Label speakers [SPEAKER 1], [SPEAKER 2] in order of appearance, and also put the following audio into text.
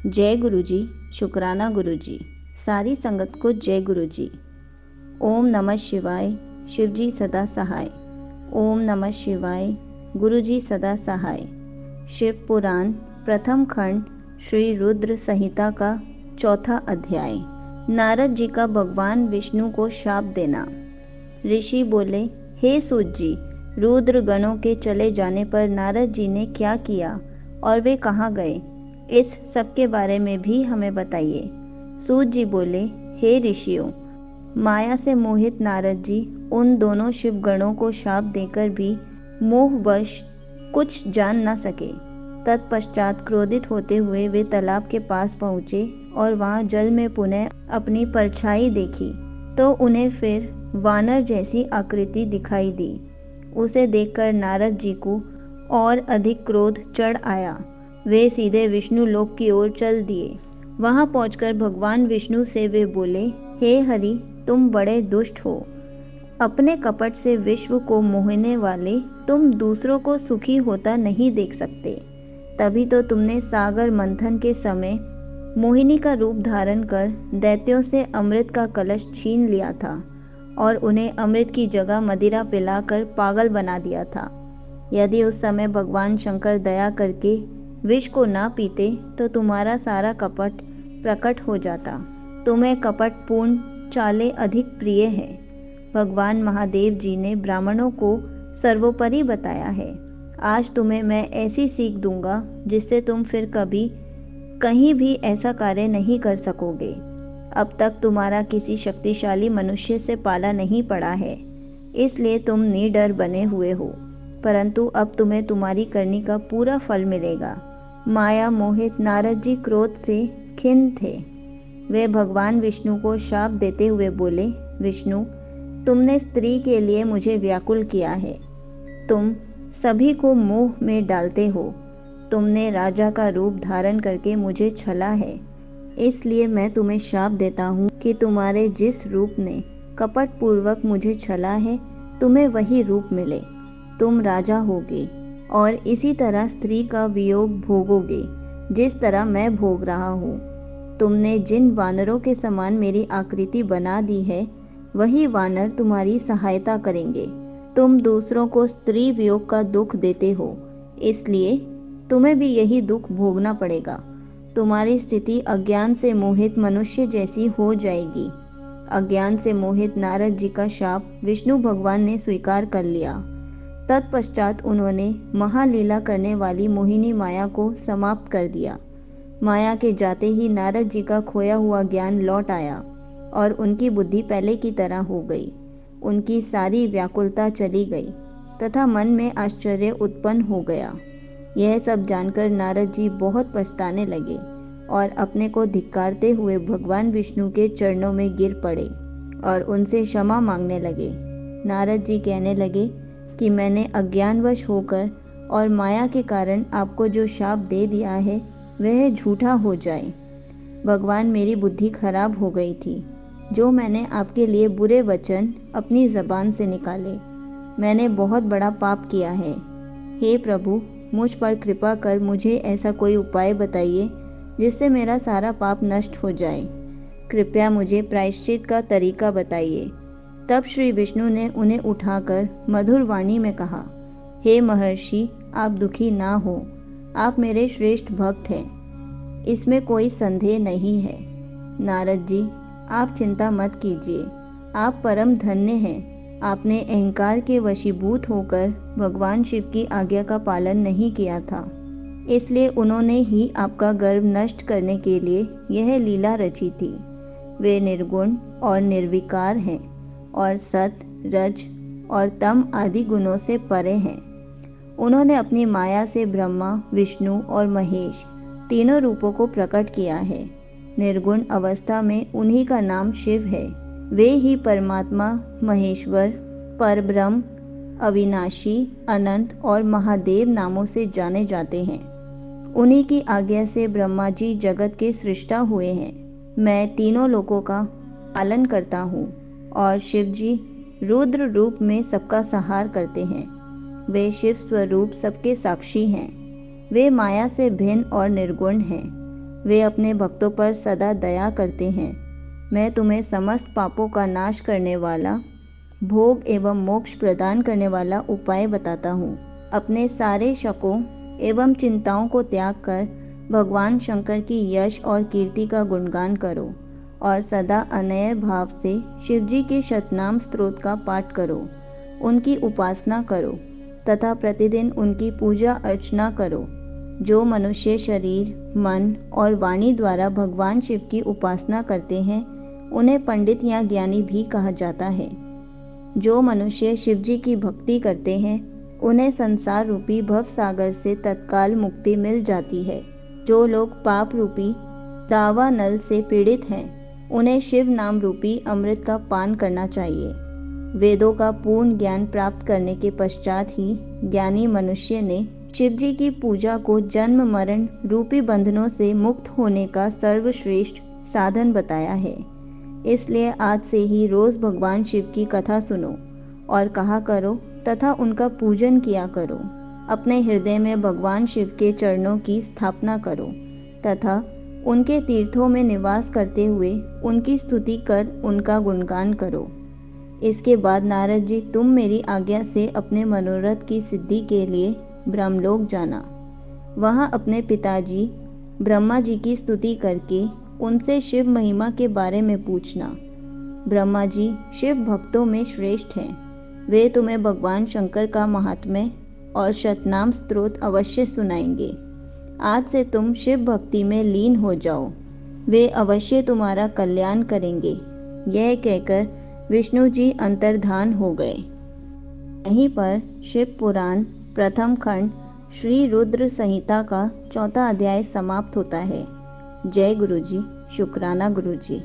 [SPEAKER 1] जय गुरु जी। शुक्राना गुरु जी। सारी संगत को जय गुरु जी। ओम नमः शिवाय। शिव जी सदा सहाय। ओम नमः शिवाय। गुरु जी सदा सहाय। शिव पुराण प्रथम खंड श्री रुद्र संहिता का चौथा अध्याय। नारद जी का भगवान विष्णु को शाप देना। ऋषि बोले, हे सूत जी, रुद्र गणों के चले जाने पर नारद जी ने क्या किया और वे कहाँ गए, इस सब के बारे में भी हमें बताइए। सूत जी बोले, हे ऋषियों, माया से मोहित नारद जी उन दोनों शिव गणों को शाप देकर भी मोहवश कुछ जान न सके। तत्पश्चात क्रोधित होते हुए वे तालाब के पास पहुँचे और वहाँ जल में पुनः अपनी परछाई देखी तो उन्हें फिर वानर जैसी आकृति दिखाई दी। उसे देखकर नारद जी को और अधिक क्रोध चढ़ आया। वे सीधे विष्णु लोक की ओर चल दिए। वहां पहुंचकर भगवान विष्णु से वे बोले, हे हरि, तुम बड़े दुष्ट हो। अपने कपट से विश्व को मोहने वाले तुम दूसरों को सुखी होता नहीं देख सकते। तभी तो तुमने सागर मंथन के समय मोहिनी का रूप धारण कर दैत्यों से अमृत का कलश छीन लिया था और उन्हें अमृत की जगह मदिरा पिलाकर पागल बना दिया था। यदि उस समय भगवान शंकर दया करके विष को ना पीते तो तुम्हारा सारा कपट प्रकट हो जाता। तुम्हें कपट पूर्ण चालें अधिक प्रिय है। भगवान महादेव जी ने ब्राह्मणों को सर्वोपरि बताया है। आज तुम्हें मैं ऐसी सीख दूंगा जिससे तुम फिर कभी कहीं भी ऐसा कार्य नहीं कर सकोगे। अब तक तुम्हारा किसी शक्तिशाली मनुष्य से पाला नहीं पड़ा है, इसलिए तुम निडर बने हुए हो, परंतु अब तुम्हें तुम्हारी करनी का पूरा फल मिलेगा। माया मोहित नारद जी क्रोध से खिन्न थे। वे भगवान विष्णु को शाप देते हुए बोले, विष्णु, तुमने स्त्री के लिए मुझे व्याकुल किया है। तुम सभी को मोह में डालते हो। तुमने राजा का रूप धारण करके मुझे छला है, इसलिए मैं तुम्हें शाप देता हूँ कि तुम्हारे जिस रूप ने कपट पूर्वक मुझे छला है, तुम्हें वही रूप मिले। तुम राजा होगे और इसी तरह स्त्री का वियोग भोगोगे जिस तरह मैं भोग रहा हूँ। तुमने जिन वानरों के समान मेरी आकृति बना दी है, वही वानर तुम्हारी सहायता करेंगे। तुम दूसरों को स्त्री वियोग का दुख देते हो, इसलिए तुम्हें भी यही दुख भोगना पड़ेगा। तुम्हारी स्थिति अज्ञान से मोहित मनुष्य जैसी हो जाएगी। अज्ञान से मोहित नारद जी का शाप विष्णु भगवान ने स्वीकार कर लिया। तत्पश्चात उन्होंने महालीला करने वाली मोहिनी माया को समाप्त कर दिया। माया के जाते ही नारद जी का खोया हुआ ज्ञान लौट आया और उनकी बुद्धि पहले की तरह हो गई। उनकी सारी व्याकुलता चली गई तथा मन में आश्चर्य उत्पन्न हो गया। यह सब जानकर नारद जी बहुत पछताने लगे और अपने को धिक्कारते हुए भगवान विष्णु के चरणों में गिर पड़े और उनसे क्षमा मांगने लगे। नारद जी कहने लगे कि मैंने अज्ञानवश होकर और माया के कारण आपको जो शाप दे दिया है वह झूठा हो जाए। भगवान, मेरी बुद्धि खराब हो गई थी। जो मैंने आपके लिए बुरे वचन अपनी ज़बान से निकाले, मैंने बहुत बड़ा पाप किया है। हे प्रभु, मुझ पर कृपा कर मुझे ऐसा कोई उपाय बताइए जिससे मेरा सारा पाप नष्ट हो जाए। कृपया मुझे प्रायश्चित का तरीका बताइए। तब श्री विष्णु ने उन्हें उठाकर मधुर वाणी में कहा, हे महर्षि, आप दुखी ना हो। आप मेरे श्रेष्ठ भक्त हैं, इसमें कोई संदेह नहीं है। नारद जी, आप चिंता मत कीजिए। आप परम धन्य हैं। आपने अहंकार के वशीभूत होकर भगवान शिव की आज्ञा का पालन नहीं किया था, इसलिए उन्होंने ही आपका गर्व नष्ट करने के लिए यह लीला रची थी। वे निर्गुण और निर्विकार हैं और सत, रज और तम आदि गुणों से परे हैं। उन्होंने अपनी माया से ब्रह्मा, विष्णु और महेश तीनों रूपों को प्रकट किया है। निर्गुण अवस्था में उन्हीं का नाम शिव है। वे ही परमात्मा, महेश्वर, परब्रह्म, अविनाशी, अनंत और महादेव नामों से जाने जाते हैं। उन्हीं की आज्ञा से ब्रह्मा जी जगत के सृष्टा हुए हैं। मैं तीनों लोकों का पालन करता हूँ और शिव जी रुद्र रूप में सबका संहार करते हैं। वे शिव स्वरूप सबके साक्षी हैं। वे माया से भिन्न और निर्गुण हैं। वे अपने भक्तों पर सदा दया करते हैं। मैं तुम्हें समस्त पापों का नाश करने वाला, भोग एवं मोक्ष प्रदान करने वाला उपाय बताता हूँ। अपने सारे शकों एवं चिंताओं को त्याग कर भगवान शंकर की यश और कीर्ति का गुणगान करो और सदा अनय भाव से शिवजी के शतनाम स्तोत्र का पाठ करो। उनकी उपासना करो तथा प्रतिदिन उनकी पूजा अर्चना करो। जो मनुष्य शरीर, मन और वाणी द्वारा भगवान शिव की उपासना करते हैं उन्हें पंडित या ज्ञानी भी कहा जाता है। जो मनुष्य शिव जी की भक्ति करते हैं उन्हें संसार रूपी भव सागर से तत्काल मुक्ति मिल जाती है। जो लोग पाप रूपी दावा नल से पीड़ित हैं उन्हें शिव नाम रूपी अमृत का पान करना चाहिए। वेदों का पूर्ण ज्ञान प्राप्त करने के पश्चात ही ज्ञानी मनुष्य ने शिव जी की पूजा को जन्म मरण रूपी बंधनों से मुक्त होने का सर्वश्रेष्ठ साधन बताया है। इसलिए आज से ही रोज भगवान शिव की कथा सुनो और कहा करो तथा उनका पूजन किया करो। अपने हृदय में भगवान शिव के चरणों की स्थापना करो तथा उनके तीर्थों में निवास करते हुए उनकी स्तुति कर उनका गुणगान करो। इसके बाद नारद जी, तुम मेरी आज्ञा से अपने मनोरथ की सिद्धि के लिए ब्रह्मलोक जाना। वहाँ अपने पिताजी ब्रह्मा जी की स्तुति करके उनसे शिव महिमा के बारे में पूछना। ब्रह्मा जी शिव भक्तों में श्रेष्ठ हैं। वे तुम्हें भगवान शंकर का महात्म्य और शतनाम स्तोत्र अवश्य सुनाएंगे। आज से तुम शिव भक्ति में लीन हो जाओ, वे अवश्य तुम्हारा कल्याण करेंगे। यह कहकर विष्णु जी अंतर्धान हो गए। यहीं पर शिव पुराण प्रथम खंड श्री रुद्र संहिता का 4वां अध्याय समाप्त होता है। जय गुरु जी। शुक्राना गुरु जी।